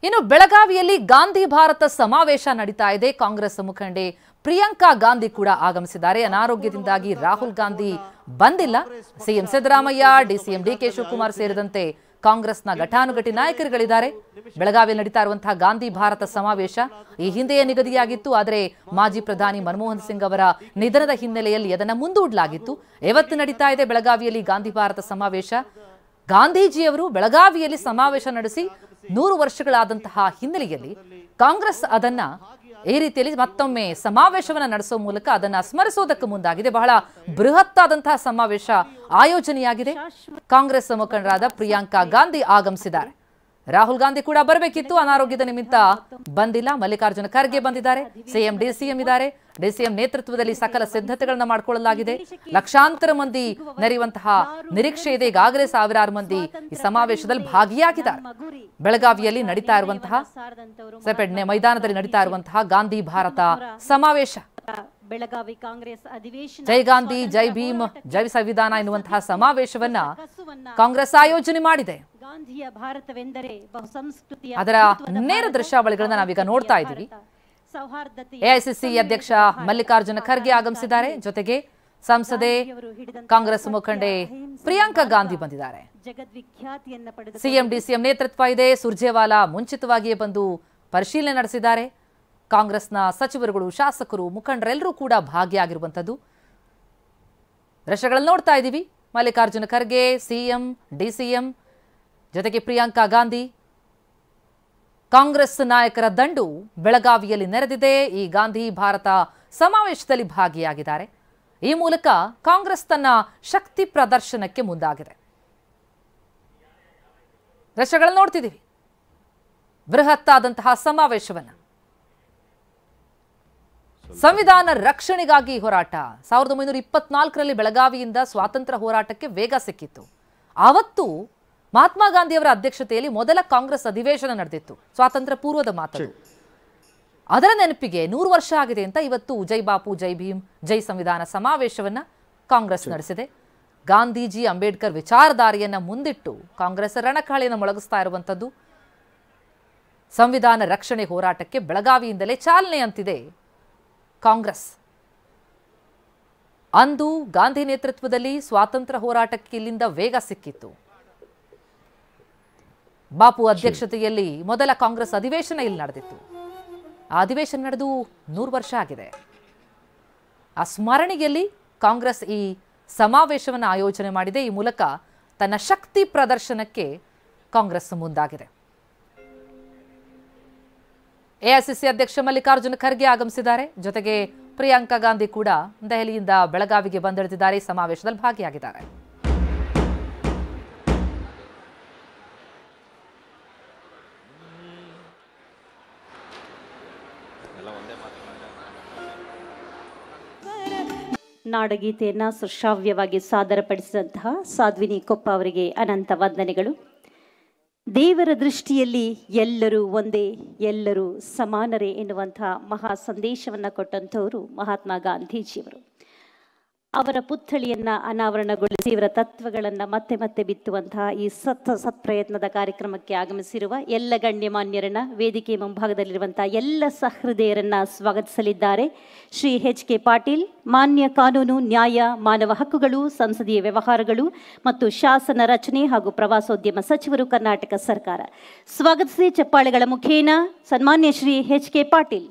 ಇನ್ನು ಬೆಳಗಾವಿಯಲ್ಲಿ ಗಾಂಧಿ ಭಾರತ ಸಮಾವೇಶ ನಡೀತಾ ಇದೆ. ಕಾಂಗ್ರೆಸ್ ಮುಖಂಡೆ ಪ್ರಿಯಾಂಕಾ ಗಾಂಧಿ ಕೂಡ ಆಗಮಿಸಿದ್ದಾರೆ. ಅನಾರೋಗ್ಯದಿಂದಾಗಿ ರಾಹುಲ್ ಗಾಂಧಿ ಬಂದಿಲ್ಲ. ಸಿಎಂ ಸಿದ್ದರಾಮಯ್ಯ, ಡಿಸಿಎಂ ಡಿಕೆ ಶಿವಕುಮಾರ್ ಸೇರಿದಂತೆ ಕಾಂಗ್ರೆಸ್ನ ಘಟಾನುಘಟಿ ನಾಯಕರುಗಳಿದ್ದಾರೆ. ಬೆಳಗಾವಿಯಲ್ಲಿ ನಡೀತಾ ಇರುವಂತಹ ಗಾಂಧಿ ಭಾರತ ಸಮಾವೇಶ ಈ ಹಿಂದೆಯೇ ನಿಗದಿಯಾಗಿತ್ತು. ಆದರೆ ಮಾಜಿ ಪ್ರಧಾನಿ ಮನಮೋಹನ್ ಸಿಂಗ್ ಅವರ ನಿಧನದ ಹಿನ್ನೆಲೆಯಲ್ಲಿ ಅದನ್ನು ಮುಂದೂಡಲಾಗಿತ್ತು. ಇವತ್ತು ನಡೀತಾ ಇದೆ ಬೆಳಗಾವಿಯಲ್ಲಿ ಗಾಂಧಿ ಭಾರತ ಸಮಾವೇಶ. ಗಾಂಧೀಜಿಯವರು ಬೆಳಗಾವಿಯಲ್ಲಿ ಸಮಾವೇಶ ನಡೆಸಿ 100 ವರ್ಷಗಳಾದಂತಹ ಹಿನ್ನೆಲೆಯಲ್ಲಿ ಕಾಂಗ್ರೆಸ್ ಅದನ್ನ ಈ ರೀತಿಯಲ್ಲಿ ಮತ್ತೊಮ್ಮೆ ಸಮಾವೇಶವನ್ನ ನಡೆಸುವ ಮೂಲಕ ಅದನ್ನ ಸ್ಮರಿಸುವುದಕ್ಕೆ ಮುಂದಾಗಿದೆ. ಬಹಳ ಬೃಹತ್ತಾದಂತಹ ಸಮಾವೇಶ ಆಯೋಜನೆಯಾಗಿದೆ. ಕಾಂಗ್ರೆಸ್ ಮುಖಂಡರಾದ ಪ್ರಿಯಾಂಕಾ ಗಾಂಧಿ ಆಗಮಿಸಿದ್ದಾರೆ. ರಾಹುಲ್ ಗಾಂಧಿ ಕೂಡ ಬರಬೇಕಿತ್ತು, ಅನಾರೋಗ್ಯದ ನಿಮಿತ್ತ ಬಂದಿಲ್ಲ. ಮಲ್ಲಿಕಾರ್ಜುನ ಖರ್ಗೆ ಬಂದಿದ್ದಾರೆ. ಸಿಎಂ ಡಿಸಿಎಂ ಇದ್ದಾರೆ. ಡಿಸಿಎಂ ನೇತೃತ್ವದಲ್ಲಿ ಸಕಲ ಸಿದ್ಧತೆಗಳನ್ನ ಮಾಡಿಕೊಳ್ಳಲಾಗಿದೆ. ಲಕ್ಷಾಂತರ ಮಂದಿ ನೆರೆಯುವಂತಹ ನಿರೀಕ್ಷೆ ಇದೆ. ಈಗಾಗಲೇ ಸಾವಿರಾರು ಮಂದಿ ಈ ಸಮಾವೇಶದಲ್ಲಿ ಭಾಗಿಯಾಗಿದ್ದಾರೆ. ಬೆಳಗಾವಿಯಲ್ಲಿ ನಡೀತಾ ಇರುವಂತಹ ಸೆಪೆಡ್ನೆ ಮೈದಾನದಲ್ಲಿ ನಡೀತಾ ಇರುವಂತಹ ಗಾಂಧಿ ಭಾರತ ಸಮಾವೇಶ. ಬೆಳಗಾವಿ ಕಾಂಗ್ರೆಸ್ ಅಧಿವೇಶನ ಜೈ ಗಾಂಧಿ, ಜೈ ಭೀಮ್, ಜೈ ಸಂವಿಧಾನ ಎನ್ನುವಂತಹ ಸಮಾವೇಶವನ್ನ ಕಾಂಗ್ರೆಸ್ ಆಯೋಜನೆ ಮಾಡಿದೆ. ಗಾಂಧಿಯ ಭಾರತವೆಂದರೆ ಬಹುಸಂಸ್ಕೃತಿಯ ಅದರ ನೇರ ದೃಶ್ಯಾವಳಿಗಳನ್ನ ನಾವೀಗ ನೋಡ್ತಾ ಇದ್ದೀವಿ. ಎಐಸಿಸಿ ಅಧ್ಯಕ್ಷ ಮಲ್ಲಿಕಾರ್ಜುನ ಖರ್ಗೆ ಆಗಮಿಸಿದ್ದಾರೆ. ಜೊತೆಗೆ ಸಂಸದೆ ಕಾಂಗ್ರೆಸ್ ಮುಖಂಡೆ ಪ್ರಿಯಾಂಕಾ ಗಾಂಧಿ ಬಂದಿದ್ದಾರೆ. ಸಿಎಂ ಡಿಸಿಎಂ ನೇತೃತ್ವ ಇದೆ. ಸುರ್ಜೇವಾಲಾ ಮುಂಚಿತವಾಗಿಯೇ ಬಂದು ಪರಿಶೀಲನೆ ನಡೆಸಿದ್ದಾರೆ. ಕಾಂಗ್ರೆಸ್ನ ಸಚಿವರುಗಳು, ಶಾಸಕರು, ಮುಖಂಡರೆಲ್ಲರೂ ಕೂಡ ಭಾಗಿಯಾಗಿರುವಂಥದ್ದು ದೃಶ್ಯಗಳನ್ನು ನೋಡ್ತಾ ಇದ್ದೀವಿ. ಮಲ್ಲಿಕಾರ್ಜುನ ಖರ್ಗೆ, ಸಿಎಂ, ಡಿಸಿಎಂ ಜೊತೆಗೆ ಪ್ರಿಯಾಂಕಾ ಗಾಂಧಿ, ಕಾಂಗ್ರೆಸ್ ನಾಯಕರ ದಂಡು ಬೆಳಗಾವಿಯಲ್ಲಿ ನೆರೆದಿದೆ. ಈ ಗಾಂಧಿ ಭಾರತ ಸಮಾವೇಶದಲ್ಲಿ ಭಾಗಿಯಾಗಿದ್ದಾರೆ. ಈ ಮೂಲಕ ಕಾಂಗ್ರೆಸ್ ತನ್ನ ಶಕ್ತಿ ಪ್ರದರ್ಶನಕ್ಕೆ ಮುಂದಾಗಿದೆ. ದೃಶ್ಯಗಳನ್ನು ನೋಡ್ತಿದ್ದೀವಿ. ಬೃಹತ್ತಾದಂತಹ ಸಮಾವೇಶವನ್ನ ಸಂವಿಧಾನ ರಕ್ಷಣೆಗಾಗಿ ಹೋರಾಟ 1924ರಲ್ಲಿ ಬೆಳಗಾವಿಯಿಂದ ಸ್ವಾತಂತ್ರ್ಯ ಹೋರಾಟಕ್ಕೆ ವೇಗ ಸಿಕ್ಕಿತ್ತು. ಆವತ್ತು ಮಹಾತ್ಮ ಗಾಂಧಿಯವರ ಅಧ್ಯಕ್ಷತೆಯಲ್ಲಿ ಮೊದಲ ಕಾಂಗ್ರೆಸ್ ಅಧಿವೇಶನ ನಡೆದಿತ್ತು. ಸ್ವಾತಂತ್ರ್ಯ ಪೂರ್ವದ ಮಾತು. ಅದರ ನೆನಪಿಗೆ 100 ವರ್ಷ ಆಗಿದೆ ಅಂತ ಇವತ್ತು ಜೈ ಬಾಪು, ಜೈ ಭೀಮ್, ಜೈ ಸಂವಿಧಾನ ಸಮಾವೇಶವನ್ನ ಕಾಂಗ್ರೆಸ್ ನಡೆಸಿದೆ. ಗಾಂಧೀಜಿ, ಅಂಬೇಡ್ಕರ್ ವಿಚಾರಧಾರೆಯನ್ನ ಮುಂದಿಟ್ಟು ಕಾಂಗ್ರೆಸ್ ರಣಕಾಳಿಯನ್ನು ಮೊಳಗಿಸ್ತಾ ಇರುವಂಥದ್ದು. ಸಂವಿಧಾನ ರಕ್ಷಣೆ ಹೋರಾಟಕ್ಕೆ ಬೆಳಗಾವಿಯಿಂದಲೇ ಚಾಲನೆ ಅಂತಿದೆ ಕಾಂಗ್ರೆಸ್. ಅಂದು ಗಾಂಧಿ ನೇತೃತ್ವದಲ್ಲಿ ಸ್ವಾತಂತ್ರ್ಯ ಹೋರಾಟಕ್ಕೆ ಇಲ್ಲಿಂದ ವೇಗ ಸಿಕ್ಕಿತ್ತು. ಬಾಪು ಅಧ್ಯಕ್ಷತೆಯಲ್ಲಿ ಮೊದಲ ಕಾಂಗ್ರೆಸ್ ಅಧಿವೇಶನ ಇಲ್ಲಿ ನಡೆದಿತ್ತು. ಆ ಅಧಿವೇಶನ ನಡೆದು 100 ವರ್ಷ ಆಗಿದೆ. ಆ ಸ್ಮರಣೆಯಲ್ಲಿ ಕಾಂಗ್ರೆಸ್ ಈ ಸಮಾವೇಶವನ್ನು ಆಯೋಜನೆ ಮಾಡಿದೆ. ಈ ಮೂಲಕ ತನ್ನ ಶಕ್ತಿ ಪ್ರದರ್ಶನಕ್ಕೆ ಕಾಂಗ್ರೆಸ್ ಮುಂದಾಗಿದೆ. ಎಐಸಿಸಿ ಅಧ್ಯಕ್ಷ ಮಲ್ಲಿಕಾರ್ಜುನ ಖರ್ಗೆ ಆಗಮಿಸಿದ್ದಾರೆ. ಜೊತೆಗೆ ಪ್ರಿಯಾಂಕಾ ಗಾಂಧಿ ಕೂಡ ದೆಹಲಿಯಿಂದ ಬೆಳಗಾವಿಗೆ ಬಂದಿಳಿದಿದ್ದಾರೆ. ಸಮಾವೇಶದಲ್ಲಿ ಭಾಗಿಯಾಗಿದ್ದಾರೆ. ನಾಡಗೀತೆಯನ್ನು ಸುಶ್ರಾವ್ಯವಾಗಿ ಸಾದರಪಡಿಸಿದಂತಹ ಸಾಧ್ವಿನಿ ಕೊಪ್ಪ ಅವರಿಗೆ ಅನಂತ ವಂದನೆಗಳು. ದೇವರ ದೃಷ್ಟಿಯಲ್ಲಿ ಎಲ್ಲರೂ ಒಂದೇ, ಎಲ್ಲರೂ ಸಮಾನರೇ ಎನ್ನುವಂಥ ಮಹಾ ಸಂದೇಶವನ್ನು ಕೊಟ್ಟಂಥವರು ಮಹಾತ್ಮ ಗಾಂಧೀಜಿಯವರು. ಅವರ ಪುತ್ಥಳಿಯನ್ನು ಅನಾವರಣಗೊಳಿಸಿ ಇವರ ತತ್ವಗಳನ್ನು ಮತ್ತೆ ಮತ್ತೆ ಬಿತ್ತುವಂತಹ ಈ ಸತ್ಪ್ರಯತ್ನದ ಕಾರ್ಯಕ್ರಮಕ್ಕೆ ಆಗಮಿಸಿರುವ ಎಲ್ಲ ಗಣ್ಯಮಾನ್ಯರನ್ನ, ವೇದಿಕೆ ಮುಂಭಾಗದಲ್ಲಿರುವಂತಹ ಎಲ್ಲ ಸಹೃದಯರನ್ನ ಸ್ವಾಗತಿಸಲಿದ್ದಾರೆ ಶ್ರೀ ಎಚ್.ಕೆ. ಪಾಟೀಲ್, ಮಾನ್ಯ ಕಾನೂನು, ನ್ಯಾಯ, ಮಾನವ ಹಕ್ಕುಗಳು, ಸಂಸದೀಯ ವ್ಯವಹಾರಗಳು ಮತ್ತು ಶಾಸನ ರಚನೆ ಹಾಗೂ ಪ್ರವಾಸೋದ್ಯಮ ಸಚಿವರು, ಕರ್ನಾಟಕ ಸರ್ಕಾರ. ಸ್ವಾಗತಿಸಿ ಚಪ್ಪಾಳೆಗಳ ಮುಖೇನ ಸನ್ಮಾನ್ಯ ಶ್ರೀ ಎಚ್.ಕೆ. ಪಾಟೀಲ್.